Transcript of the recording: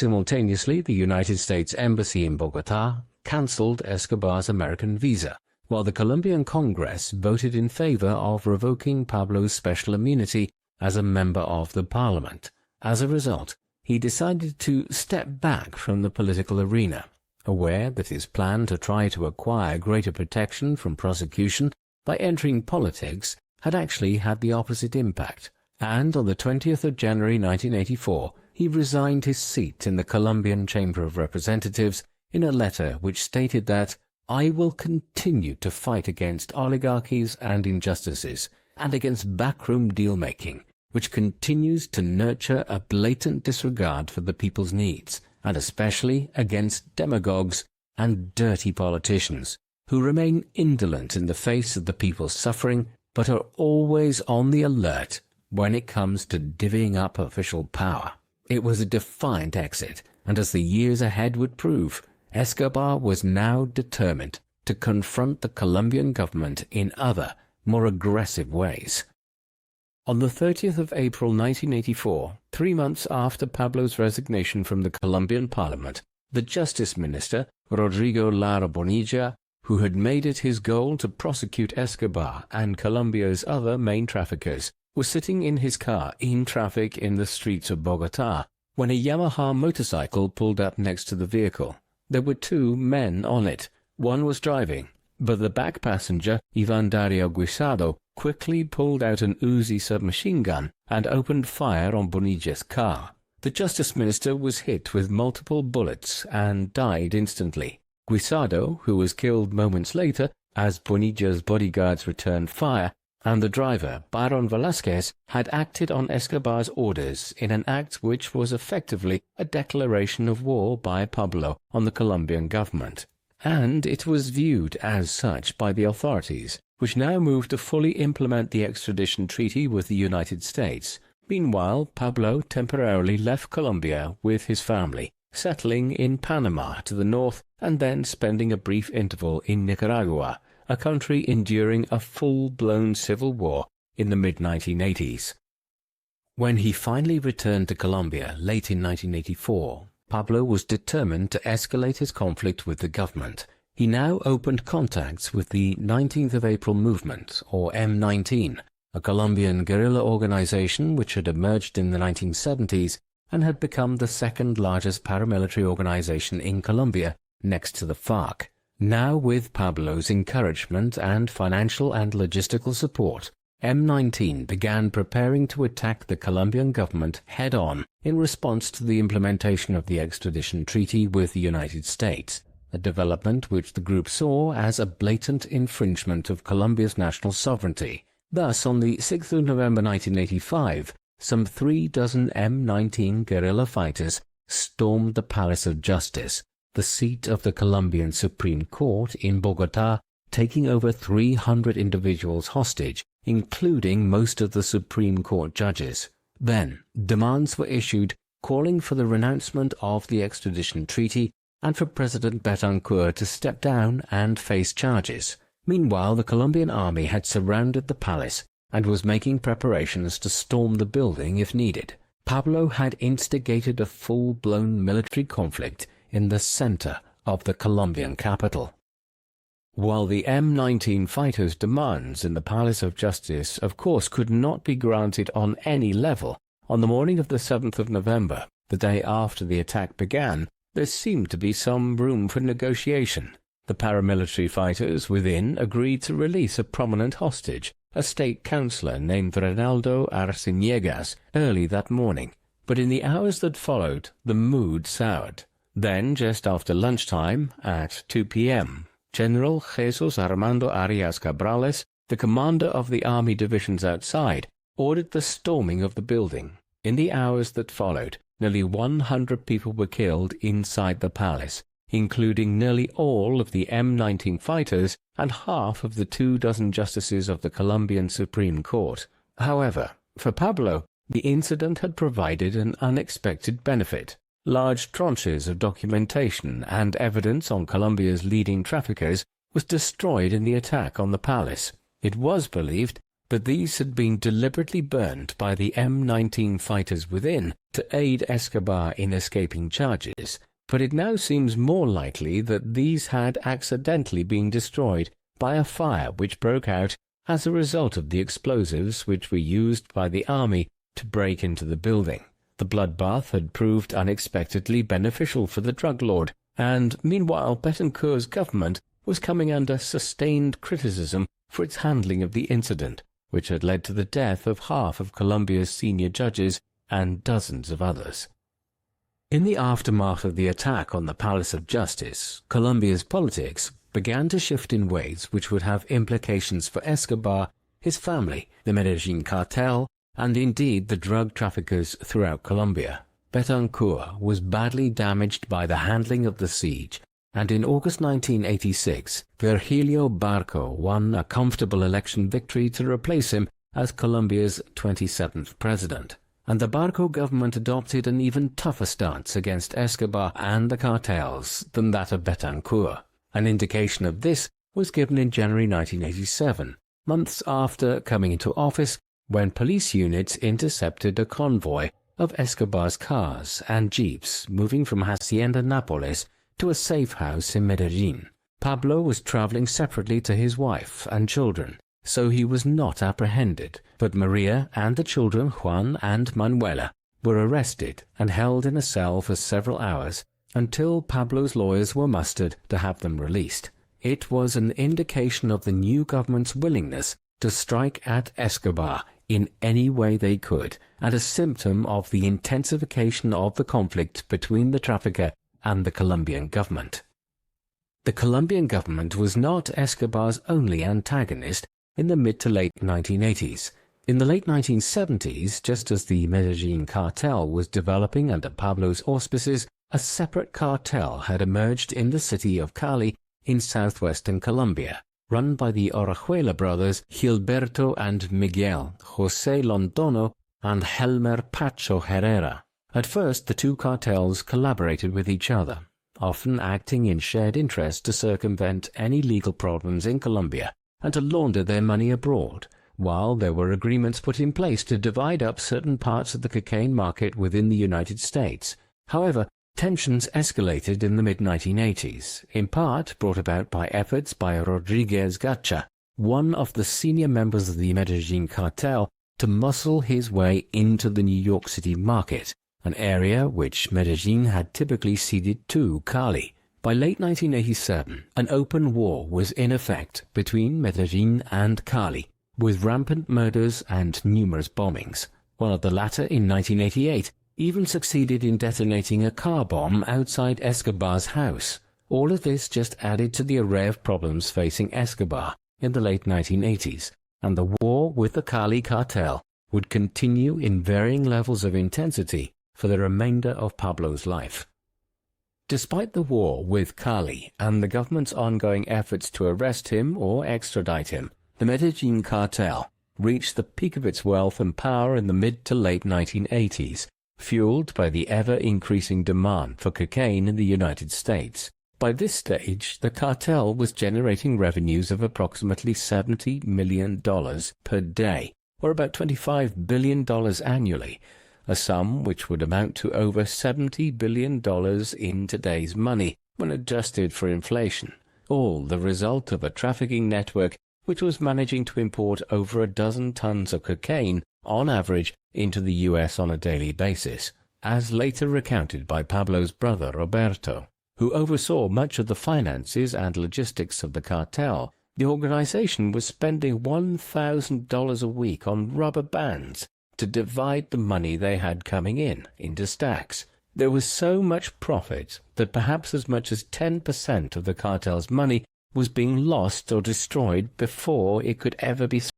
Simultaneously, the United States Embassy in Bogotá cancelled Escobar's American visa, while the Colombian Congress voted in favor of revoking Pablo's special immunity as a member of the parliament. As a result, he decided to step back from the political arena, aware that his plan to try to acquire greater protection from prosecution by entering politics had actually had the opposite impact, and on the 20th of January 1984, he resigned his seat in the Colombian Chamber of Representatives in a letter which stated that, "I will continue to fight against oligarchies and injustices, and against backroom deal-making, which continues to nurture a blatant disregard for the people's needs, and especially against demagogues and dirty politicians, who remain indolent in the face of the people's suffering, but are always on the alert when it comes to divvying up official power." It was a defiant exit, and as the years ahead would prove, Escobar was now determined to confront the Colombian government in other, more aggressive ways. On the 30th of April 1984, 3 months after Pablo's resignation from the Colombian parliament, the Justice Minister, Rodrigo Lara Bonilla, who had made it his goal to prosecute Escobar and Colombia's other main traffickers, was sitting in his car in traffic in the streets of Bogotá when a Yamaha motorcycle pulled up next to the vehicle. There were 2 men on it. One was driving, but the back passenger, Ivan Dario Guisado, quickly pulled out an Uzi submachine gun and opened fire on Bonilla's car. The Justice Minister was hit with multiple bullets and died instantly. Guisado, who was killed moments later as Bonilla's bodyguards returned fire, and the driver, Baron Velázquez, had acted on Escobar's orders in an act which was effectively a declaration of war by Pablo on the Colombian government. And it was viewed as such by the authorities, which now moved to fully implement the extradition treaty with the United States. Meanwhile, Pablo temporarily left Colombia with his family, settling in Panama to the north and then spending a brief interval in Nicaragua, a country enduring a full-blown civil war in the mid-1980s. When he finally returned to Colombia late in 1984, Pablo was determined to escalate his conflict with the government. He now opened contacts with the 19th of April Movement, or M19, a Colombian guerrilla organization which had emerged in the 1970s and had become the second largest paramilitary organization in Colombia next to the FARC. Now, with Pablo's encouragement and financial and logistical support, M19 began preparing to attack the Colombian government head-on in response to the implementation of the extradition treaty with the United States, a development which the group saw as a blatant infringement of Colombia's national sovereignty. Thus, on the 6th of November 1985, some 36 M19 guerrilla fighters stormed the Palace of Justice, the seat of the Colombian Supreme Court in Bogotá, taking over 300 individuals hostage, including most of the Supreme Court judges. Then, demands were issued calling for the renouncement of the extradition treaty and for President Betancourt to step down and face charges. Meanwhile, the Colombian army had surrounded the palace and was making preparations to storm the building if needed. Pablo had instigated a full-blown military conflict in the center of the Colombian capital. While the M19 fighters' demands in the Palace of Justice, of course, could not be granted on any level, on the morning of the 7th of November, the day after the attack began, there seemed to be some room for negotiation. The paramilitary fighters within agreed to release a prominent hostage, a state councillor named Reinaldo Arciniegas, early that morning. But in the hours that followed, the mood soured. Then, just after lunchtime, at 2 p.m., General Jesus Armando Arias Cabrales, the commander of the army divisions outside, ordered the storming of the building. In the hours that followed, nearly 100 people were killed inside the palace, including nearly all of the M19 fighters and half of the 24 justices of the Colombian Supreme Court. However, for Pablo, the incident had provided an unexpected benefit. Large tranches of documentation and evidence on Colombia's leading traffickers was destroyed in the attack on the palace. It was believed but these had been deliberately burned by the M19 fighters within to aid Escobar in escaping charges. But it now seems more likely that these had accidentally been destroyed by a fire which broke out as a result of the explosives which were used by the army to break into the building. The bloodbath had proved unexpectedly beneficial for the drug lord, and meanwhile Betancourt's government was coming under sustained criticism for its handling of the incident, which had led to the death of half of Colombia's senior judges and dozens of others. In the aftermath of the attack on the Palace of Justice, Colombia's politics began to shift in ways which would have implications for Escobar, his family, the Medellin cartel, and indeed the drug traffickers throughout Colombia. Betancourt was badly damaged by the handling of the siege, and in August 1986, Virgilio Barco won a comfortable election victory to replace him as Colombia's 27th president. And the Barco government adopted an even tougher stance against Escobar and the cartels than that of Betancourt. An indication of this was given in January 1987, months after coming into office, when police units intercepted a convoy of Escobar's cars and jeeps moving from Hacienda Nápoles to a safe house in Medellin. Pablo was traveling separately to his wife and children, so he was not apprehended, but Maria and the children Juan and Manuela were arrested and held in a cell for several hours until Pablo's lawyers were mustered to have them released. It was an indication of the new government's willingness to strike at Escobar in any way they could, and a symptom of the intensification of the conflict between the trafficker and the Colombian government. The Colombian government was not Escobar's only antagonist in the mid to late 1980s. In the late 1970s, just as the Medellin cartel was developing under Pablo's auspices, a separate cartel had emerged in the city of Cali in southwestern Colombia, run by the Orejuela brothers Gilberto and Miguel, José Londono and Helmer Pacho Herrera. At first, the two cartels collaborated with each other, often acting in shared interest to circumvent any legal problems in Colombia and to launder their money abroad, while there were agreements put in place to divide up certain parts of the cocaine market within the United States. However, tensions escalated in the mid-1980s, in part brought about by efforts by Rodriguez Gacha, one of the senior members of the Medellin cartel, to muscle his way into the New York City market, an area which Medellin had typically ceded to Cali. By late 1987, an open war was in effect between Medellin and Cali, with rampant murders and numerous bombings, while the latter in 1988 even succeeded in detonating a car bomb outside Escobar's house. All of this just added to the array of problems facing Escobar in the late 1980s, and the war with the Cali cartel would continue in varying levels of intensity for the remainder of Pablo's life. Despite the war with Cali and the government's ongoing efforts to arrest him or extradite him, the Medellin cartel reached the peak of its wealth and power in the mid to late 1980s, fueled by the ever-increasing demand for cocaine in the United States. By this stage, the cartel was generating revenues of approximately $70 million per day, or about $25 billion annually, a sum which would amount to over $70 billion in today's money when adjusted for inflation, all the result of a trafficking network which was managing to import over a dozen tons of cocaine on average into the US on a daily basis, as later recounted by Pablo's brother Roberto, who oversaw much of the finances and logistics of the cartel. The organization was spending $1,000 a week on rubber bands to divide the money they had coming in into stacks. There was so much profit that perhaps as much as 10% of the cartel's money was being lost or destroyed before it could ever be